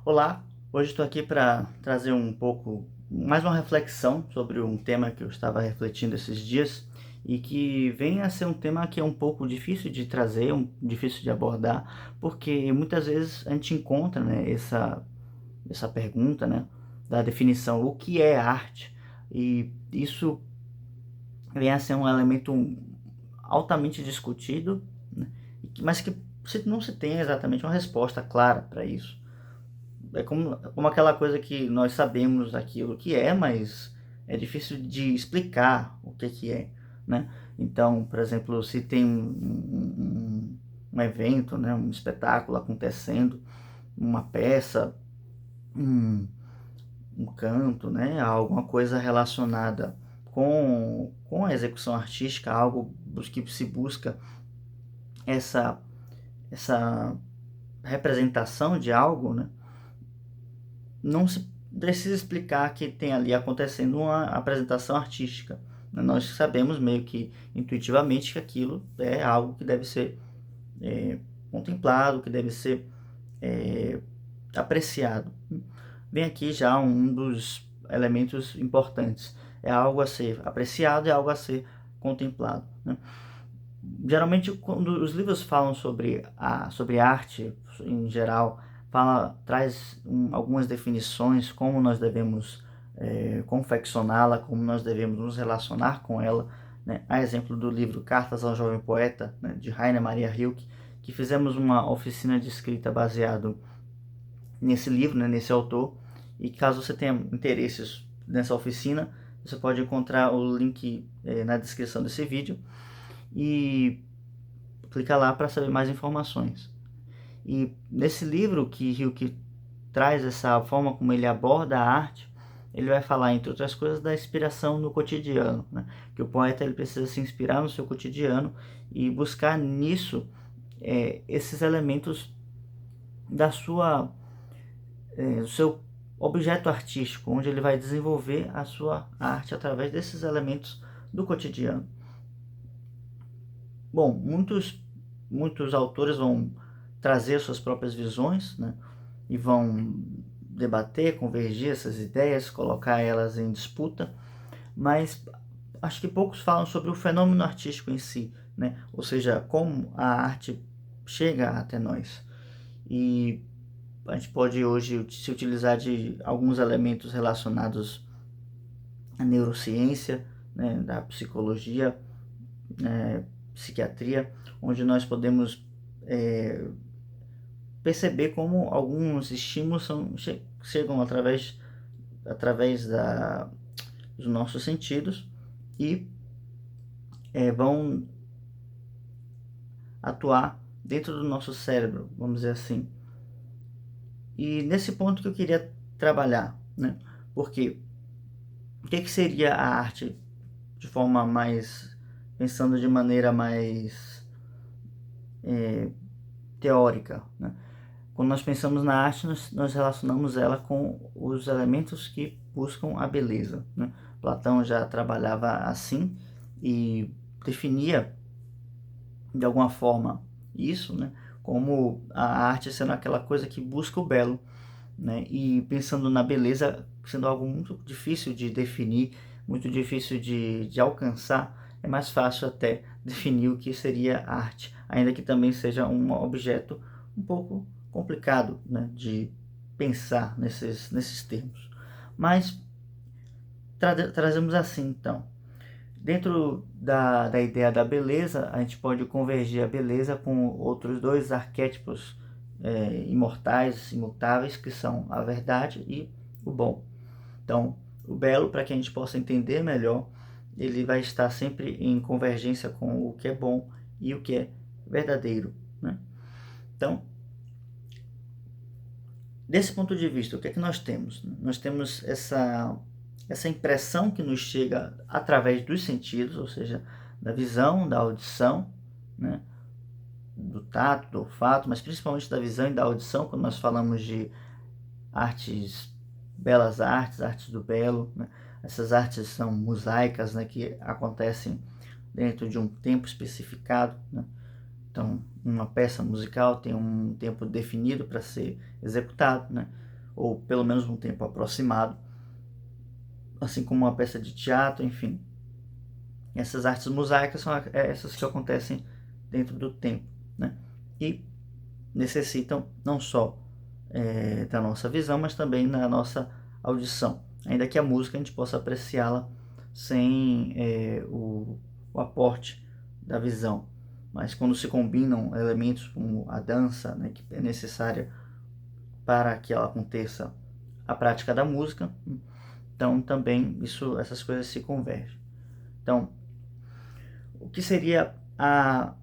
Olá, hoje estou aqui para trazer um pouco, mais uma reflexão sobre um tema que eu estava refletindo esses dias e que vem a ser um tema que é um pouco difícil de trazer, difícil de abordar, porque muitas vezes a gente encontra, né, essa pergunta, né, da definição, o que é arte? E isso vem a ser um elemento altamente discutido, né, mas que não se tem exatamente uma resposta clara para isso. É como aquela coisa que nós sabemos aquilo que é, mas é difícil de explicar o que é, né? Então, por exemplo, se tem um evento, né, um espetáculo acontecendo, uma peça, um, um canto, né, alguma coisa relacionada com a execução artística, algo que se busca essa, essa representação de algo, né? Não se precisa explicar que tem ali acontecendo uma apresentação artística, né? Nós sabemos meio que intuitivamente que aquilo é algo que deve ser contemplado, que deve ser é, apreciado. Vem aqui já um dos elementos importantes. É algo a ser apreciado, é algo a ser contemplado, né? Geralmente, quando os livros falam sobre arte em geral, traz algumas definições, como nós devemos confeccioná-la, como nós devemos nos relacionar com ela, né? A exemplo do livro Cartas ao Jovem Poeta, né, de Rainer Maria Rilke, que fizemos uma oficina de escrita baseado nesse livro, né, nesse autor, e caso você tenha interesses nessa oficina, você pode encontrar o link na descrição desse vídeo e clica lá para saber mais informações. E nesse livro que Hilke traz essa forma como ele aborda a arte, ele vai falar, entre outras coisas, da inspiração no cotidiano, né? Que o poeta ele precisa se inspirar no seu cotidiano e buscar nisso esses elementos da do seu objeto artístico, onde ele vai desenvolver a sua arte através desses elementos do cotidiano. Bom, muitos autores vão trazer suas próprias visões, né? E vão debater, convergir essas ideias, colocar elas em disputa, mas acho que poucos falam sobre o fenômeno artístico em si, né? Ou seja, como a arte chega até nós. E a gente pode hoje se utilizar de alguns elementos relacionados à neurociência, né, da psicologia, psiquiatria, onde nós podemos perceber como alguns estímulos chegam através dos nossos sentidos e vão atuar dentro do nosso cérebro, vamos dizer assim. E nesse ponto que eu queria trabalhar, né? Porque o que seria a arte de forma mais, pensando de maneira mais teórica, né? Quando nós pensamos na arte, nós relacionamos ela com os elementos que buscam a beleza, né? Platão já trabalhava assim e definia de alguma forma isso, né? Como a arte sendo aquela coisa que busca o belo, né? E pensando na beleza sendo algo muito difícil de definir, muito difícil de alcançar, é mais fácil até definir o que seria arte, ainda que também seja um objeto um pouco complicado, né, de pensar nesses termos. Mas trazemos assim, então. Dentro da ideia da beleza, a gente pode convergir a beleza com outros dois arquétipos imortais, imutáveis, que são a verdade e o bom. Então, o belo, para que a gente possa entender melhor, ele vai estar sempre em convergência com o que é bom e o que é verdadeiro, né? Então, desse ponto de vista, o que é que nós temos? Nós temos essa impressão que nos chega através dos sentidos, ou seja, da visão, da audição, né? Do tato, do olfato, mas principalmente da visão e da audição, quando nós falamos de artes, belas artes, artes do belo, né? Essas artes são mosaicas, né, que acontecem dentro de um tempo especificado, né? Então, uma peça musical tem um tempo definido para ser executado, né? ou pelo menos um tempo aproximado, assim como uma peça de teatro, enfim. Essas artes mosaicas são essas que acontecem dentro do tempo, né? E necessitam não só da nossa visão, mas também da nossa audição, ainda que a música a gente possa apreciá-la sem o aporte da visão. Mas quando se combinam elementos como a dança, né, que é necessária para que ela aconteça a prática da música, então também essas coisas se convergem. Então, o que seria a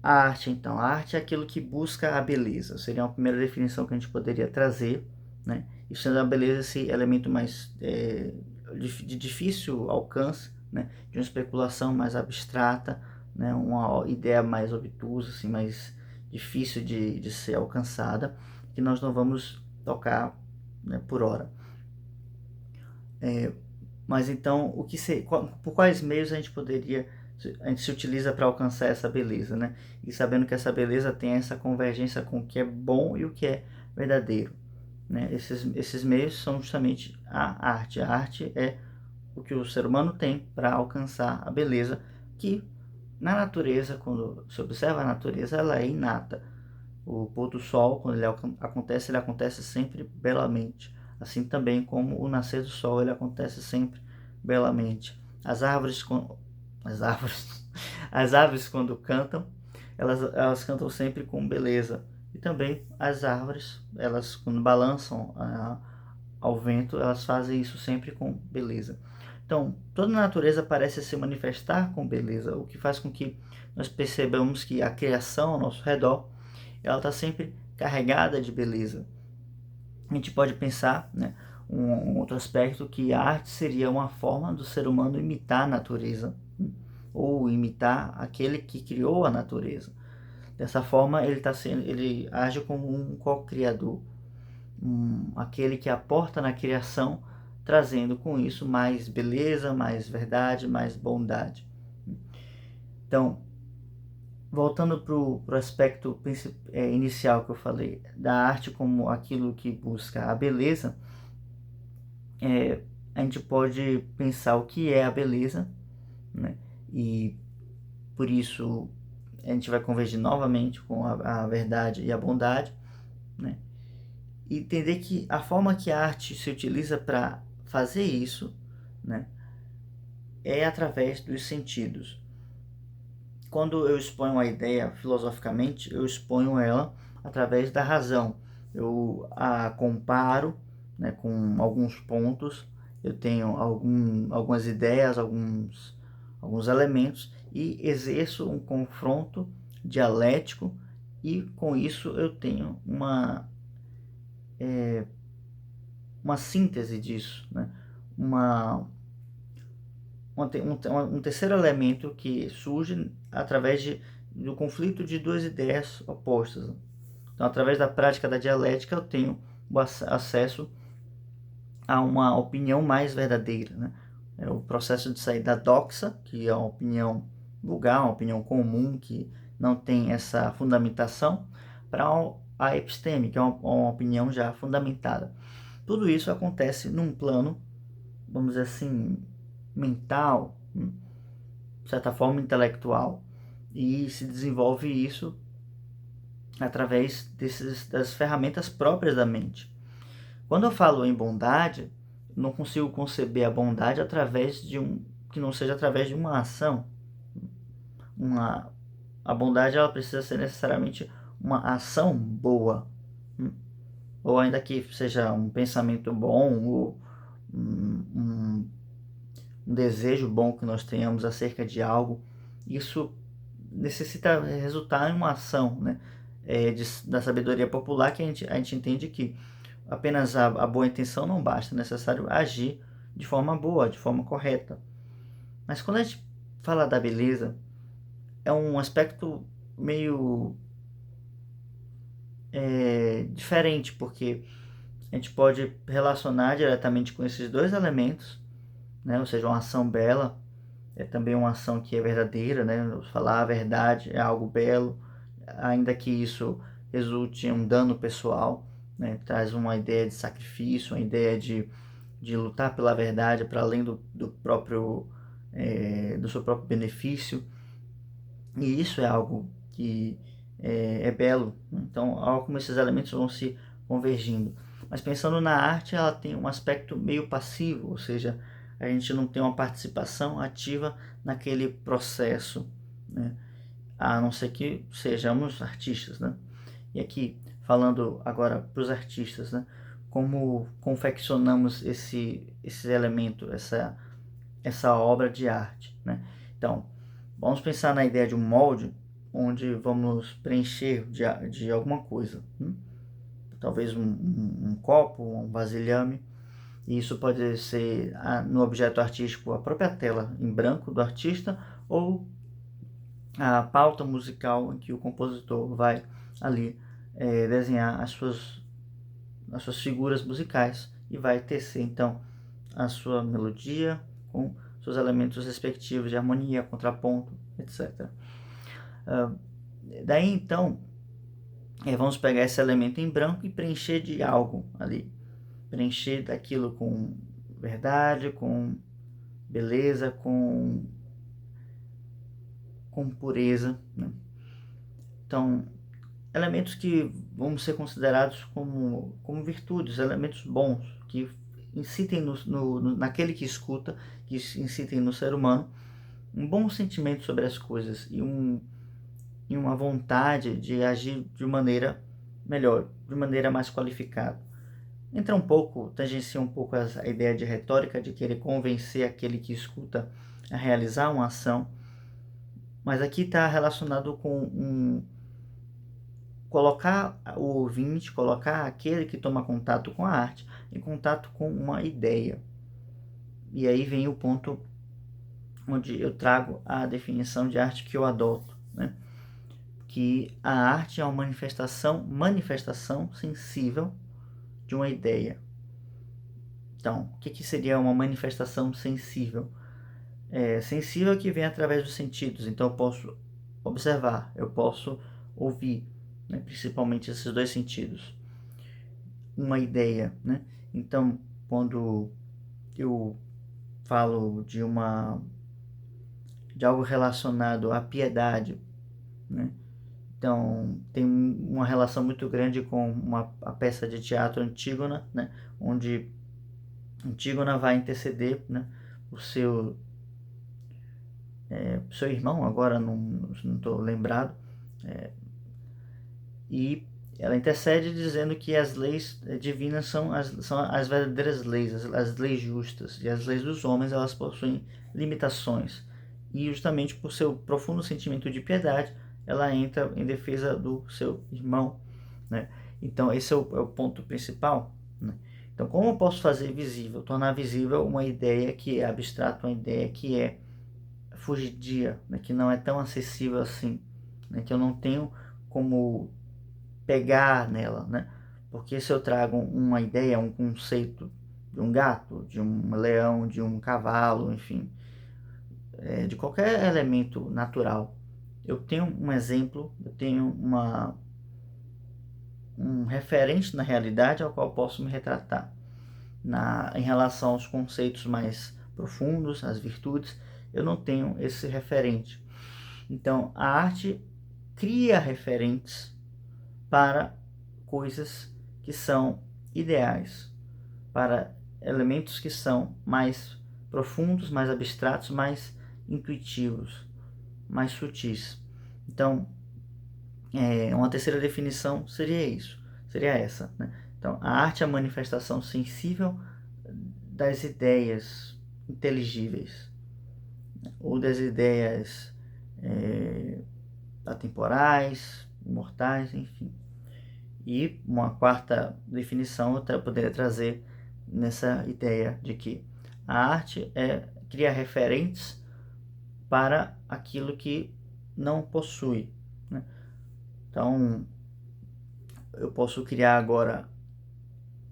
arte, então? A arte é aquilo que busca a beleza. Seria uma primeira definição que a gente poderia trazer, né? E sendo a beleza esse elemento mais de difícil alcance, né? De uma especulação mais abstrata, né? Uma ideia mais obtusa, assim, mais difícil de ser alcançada, que nós não vamos tocar, né, por hora. Mas então, por quais meios a gente se utiliza para alcançar essa beleza, né? E sabendo que essa beleza tem essa convergência com o que é bom e o que é verdadeiro, né? Esses meios são justamente a arte. A arte é o que o ser humano tem para alcançar a beleza, que na natureza, quando se observa a natureza, ela é inata. O pôr do sol, quando ele acontece sempre belamente. Assim também como o nascer do sol, ele acontece sempre belamente. As árvores, as árvores, as aves quando cantam, elas cantam sempre com beleza. E também as árvores, elas quando balançam ao vento, elas fazem isso sempre com beleza. Então, toda a natureza parece se manifestar com beleza, o que faz com que nós percebamos que a criação ao nosso redor, ela está sempre carregada de beleza. A gente pode pensar, né, um outro aspecto, que a arte seria uma forma do ser humano imitar a natureza, ou imitar aquele que criou a natureza. Dessa forma, ele age como um co-criador, aquele que aporta na criação, trazendo com isso mais beleza, mais verdade, mais bondade. Então, voltando para o aspecto inicial que eu falei, da arte como aquilo que busca a beleza, a gente pode pensar o que é a beleza, né? E por isso a gente vai convergir novamente com a verdade e a bondade, né? E entender que a forma que a arte se utiliza para fazer isso, né, é através dos sentidos. Quando eu exponho uma ideia filosoficamente, eu exponho ela através da razão. Eu a comparo, né, com alguns pontos, eu tenho algumas ideias, alguns elementos, e exerço um confronto dialético, e com isso eu tenho uma síntese disso, né? Um terceiro elemento que surge através do conflito de duas ideias opostas. Então, através da prática da dialética, eu tenho o acesso a uma opinião mais verdadeira, né? É o processo de sair da doxa, que é uma opinião vulgar, uma opinião comum, que não tem essa fundamentação, para a episteme, que é uma opinião já fundamentada. Tudo isso acontece num plano, vamos dizer assim, mental, de certa forma intelectual, e se desenvolve isso através das ferramentas próprias da mente. Quando eu falo em bondade, não consigo conceber a bondade através que não seja através de uma ação. A bondade, ela precisa ser necessariamente uma ação boa, ou ainda que seja um pensamento bom, ou um desejo bom que nós tenhamos acerca de algo. Isso necessita resultar em uma ação, né? Da sabedoria popular, que a gente entende que apenas a boa intenção não basta, é necessário agir de forma boa, de forma correta. Mas quando a gente fala da beleza, é um aspecto meio diferente, porque a gente pode relacionar diretamente com esses dois elementos, né? Ou seja, uma ação bela é também uma ação que é verdadeira, né? Falar a verdade é algo belo, ainda que isso resulte em um dano pessoal, né? Traz uma ideia de sacrifício, uma ideia de lutar pela verdade para além do seu próprio benefício. E isso é algo que é belo. Então, algo como esses elementos vão se convergindo. Mas pensando na arte, ela tem um aspecto meio passivo, ou seja, a gente não tem uma participação ativa naquele processo, né? A não ser que sejamos artistas, né? E aqui, falando agora para os artistas, né? Como confeccionamos esse elemento, essa obra de arte, né? Então, vamos pensar na ideia de um molde onde vamos preencher de alguma coisa, talvez um copo, um vasilhame, e isso pode ser no objeto artístico a própria tela em branco do artista ou a pauta musical em que o compositor vai ali desenhar as suas figuras musicais e vai tecer então a sua melodia com seus elementos respectivos de harmonia, contraponto, etc. Daí então vamos pegar esse elemento em branco e preencher de algo ali, preencher daquilo com verdade, com beleza, com pureza, né? Então, elementos que vão ser considerados como virtudes, elementos bons, que incitem naquele que escuta, que incitem no ser humano um bom sentimento sobre as coisas e uma vontade de agir de maneira melhor, de maneira mais qualificada. Tangencia um pouco a ideia de retórica, de querer convencer aquele que escuta a realizar uma ação, mas aqui está relacionado com colocar o ouvinte, colocar aquele que toma contato com a arte em contato com uma ideia. E aí vem o ponto onde eu trago a definição de arte que eu adoto, né? Que a arte é uma manifestação sensível de uma ideia. Então, o que seria uma manifestação sensível? Sensível que vem através dos sentidos. Então, eu posso observar, eu posso ouvir, né? Principalmente esses dois sentidos. Uma ideia, né? Então, quando eu falo de algo relacionado à piedade, né? Então, tem uma relação muito grande com a peça de teatro Antígona, né? Onde Antígona vai interceder, né? o seu irmão, agora não estou lembrado, e ela intercede dizendo que as leis divinas são as verdadeiras leis, as leis justas, e as leis dos homens elas possuem limitações. E justamente por seu profundo sentimento de piedade, ela entra em defesa do seu irmão, né? Então esse é o ponto principal, né? Então, como eu posso fazer visível, tornar visível uma ideia que é abstrata, uma ideia que é fugidia, né? Que não é tão acessível assim, né? Que eu não tenho como pegar nela, né? Porque se eu trago uma ideia, um conceito de um gato, de um leão, de um cavalo, enfim, de qualquer elemento natural, eu tenho um exemplo, eu tenho um referente na realidade ao qual posso me retratar. Em relação aos conceitos mais profundos, às virtudes, eu não tenho esse referente. Então, a arte cria referentes para coisas que são ideais, para elementos que são mais profundos, mais abstratos, mais intuitivos, mais sutis. Então, uma terceira definição seria essa, né? Então, a arte é a manifestação sensível das ideias inteligíveis, né? Ou das ideias atemporais, imortais, enfim. E uma quarta definição eu poderia trazer nessa ideia de que a arte cria referentes para aquilo que não possui, né? Então, eu posso criar agora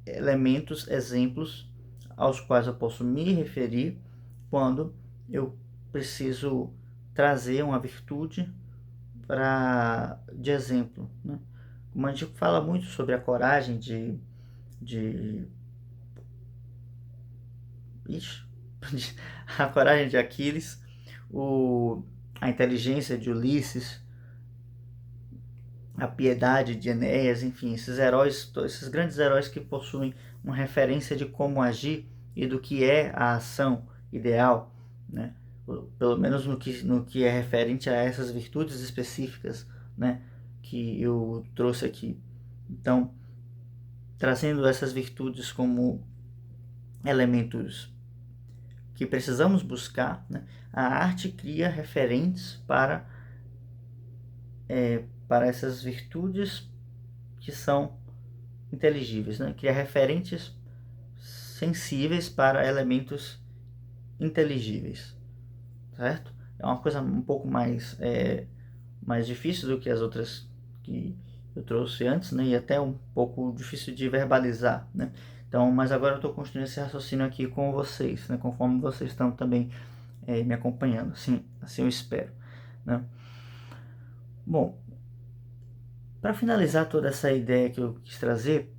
elementos, exemplos aos quais eu posso me referir quando eu preciso trazer uma virtude de exemplo, né? como a gente fala muito sobre a coragem de Ixi, a coragem de Aquiles, a inteligência de Ulisses, a piedade de Enéas, enfim, esses heróis, esses grandes heróis que possuem uma referência de como agir e do que é a ação ideal, né? Pelo menos no que é referente a essas virtudes específicas, né, que eu trouxe aqui. Então, trazendo essas virtudes como elementos que precisamos buscar, né, a arte cria referentes para essas virtudes que são inteligíveis, né? Cria referentes sensíveis para elementos inteligíveis, certo? É uma coisa um pouco mais difícil do que as outras que eu trouxe antes, né? E até um pouco difícil de verbalizar, né? Então, mas agora eu estou construindo esse raciocínio aqui com vocês, né? Conforme vocês estão também me acompanhando, assim eu espero, né? Bom, para finalizar toda essa ideia que eu quis trazer,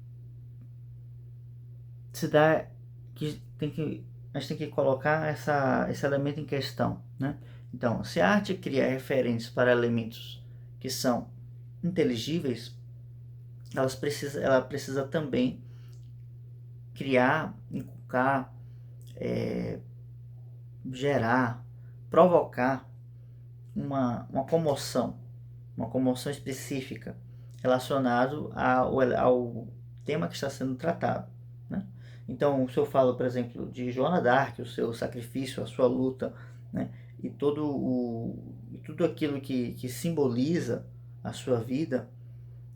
se dá que a gente tem que colocar esse elemento em questão, né? Então, se a arte cria referentes para elementos que são inteligíveis, ela precisa também criar, inculcar, gerar, provocar uma comoção específica relacionado ao tema que está sendo tratado, né? Então, se eu falo, por exemplo, de Joana d'Arc, o seu sacrifício, a sua luta, né, e tudo aquilo que simboliza a sua vida,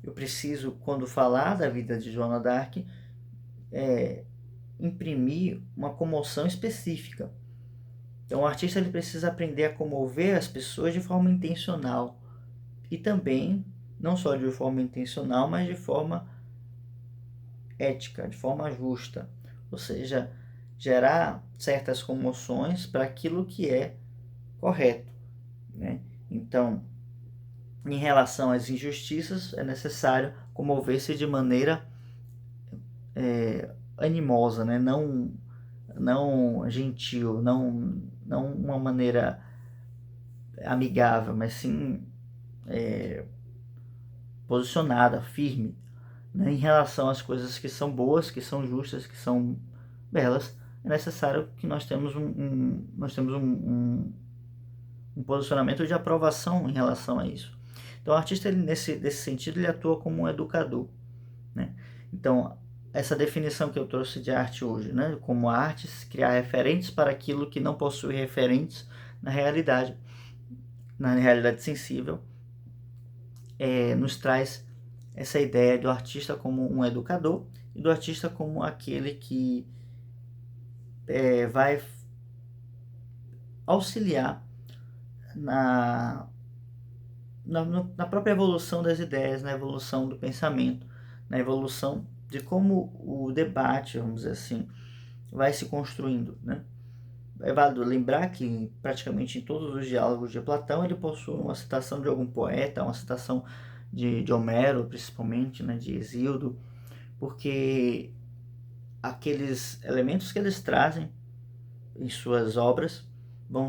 eu preciso, quando falar da vida de Joana d'Arc, imprimir uma comoção específica. Então, o artista ele precisa aprender a comover as pessoas de forma intencional e também, não só de forma intencional, mas de forma ética, de forma justa. Ou seja, gerar certas comoções para aquilo que é correto, né? Então, em relação às injustiças, é necessário comover-se de maneira animosa, né? Não gentil, não uma maneira amigável, mas sim posicionada, firme, né? Em relação às coisas que são boas, que são justas, que são belas, é necessário que nós temos um posicionamento de aprovação em relação a isso. Então, o artista, ele, nesse sentido, ele atua como um educador, né? Então, essa definição que eu trouxe de arte hoje, né? Como arte, criar referentes para aquilo que não possui referentes na realidade sensível, nos traz essa ideia do artista como um educador e do artista como aquele que vai auxiliar na própria evolução das ideias, na evolução do pensamento, na evolução de como o debate, vamos dizer assim, vai se construindo, né? É válido lembrar que praticamente em todos os diálogos de Platão ele possui uma citação de algum poeta, uma citação de Homero, principalmente, né, de Hesíodo, porque aqueles elementos que eles trazem em suas obras vão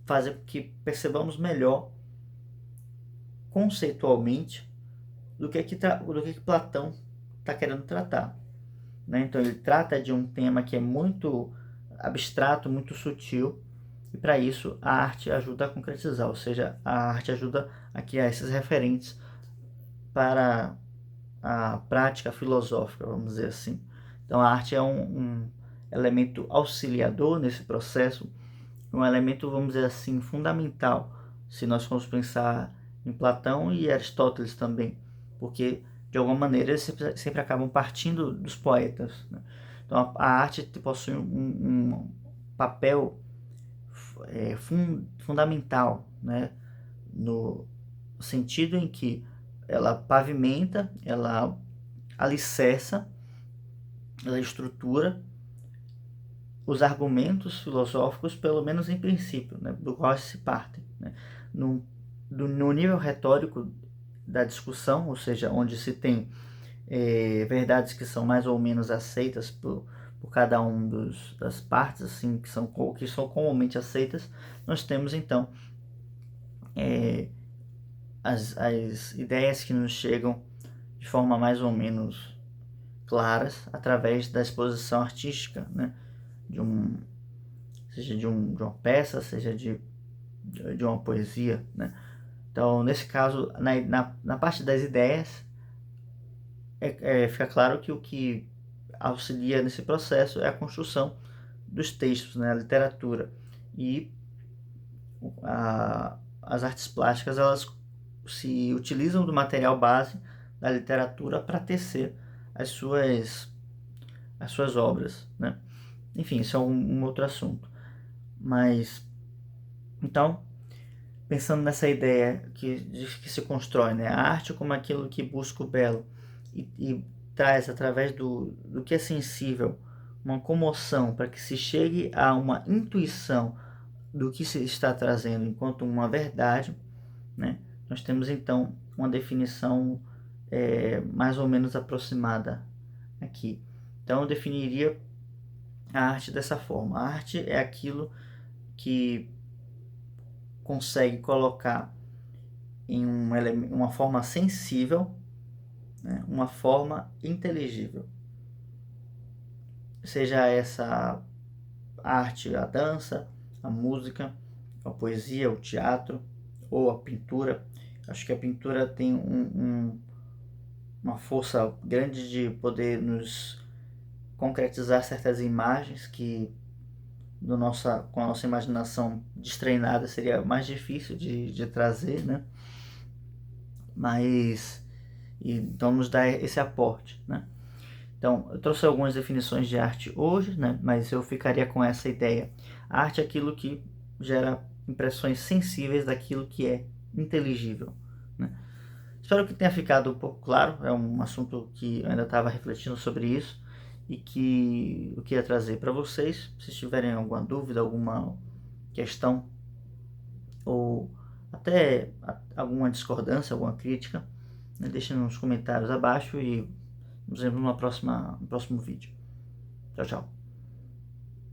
fazer com que percebamos melhor conceitualmente do que Platão está querendo tratar, né? Então ele trata de um tema que é muito abstrato, muito sutil, e para isso a arte ajuda a concretizar, ou seja, a arte ajuda a criar esses referentes para a prática filosófica, vamos dizer assim. Então a arte é um elemento auxiliador nesse processo, um elemento, vamos dizer assim, fundamental, se nós formos pensar em Platão e Aristóteles também, porque de alguma maneira eles sempre acabam partindo dos poetas, né? Então a arte possui um papel fundamental, né? No sentido em que ela pavimenta, ela alicerça, ela estrutura os argumentos filosóficos, pelo menos em princípio, né, do qual se parte, né? No nível retórico, da discussão, ou seja, onde se tem verdades que são mais ou menos aceitas por cada um das partes, assim, que são comumente aceitas. Nós temos então as ideias que nos chegam de forma mais ou menos claras através da exposição artística, né? Seja de uma peça, seja de uma poesia, né? Então, nesse caso, na parte das ideias, fica claro que o que auxilia nesse processo é a construção dos textos, né? A literatura. E as artes plásticas, elas se utilizam do material base da literatura para tecer as suas obras, né? Enfim, isso é um outro assunto. Mas, então, pensando nessa ideia que se constrói, né? A arte como aquilo que busca o belo e traz, através do que é sensível, uma comoção para que se chegue a uma intuição do que se está trazendo enquanto uma verdade, né? Nós temos, então, uma definição mais ou menos aproximada aqui. Então, eu definiria a arte dessa forma. A arte é aquilo que consegue colocar em uma forma sensível, né, uma forma inteligível. Seja essa arte, a dança, a música, a poesia, o teatro ou a pintura. Acho que a pintura tem uma força grande de poder nos concretizar certas imagens que com a nossa imaginação destreinada seria mais difícil de trazer, né? Mas então nos dá esse aporte, né? Então, eu trouxe algumas definições de arte hoje, né? Mas eu ficaria com essa ideia. A arte é aquilo que gera impressões sensíveis daquilo que é inteligível, né? Espero que tenha ficado um pouco claro. É um assunto que eu ainda estava refletindo sobre isso e que eu queria trazer para vocês. Se tiverem alguma dúvida, alguma questão ou até alguma discordância, alguma crítica, né, deixem nos comentários abaixo e nos vemos no próximo vídeo. Tchau, tchau.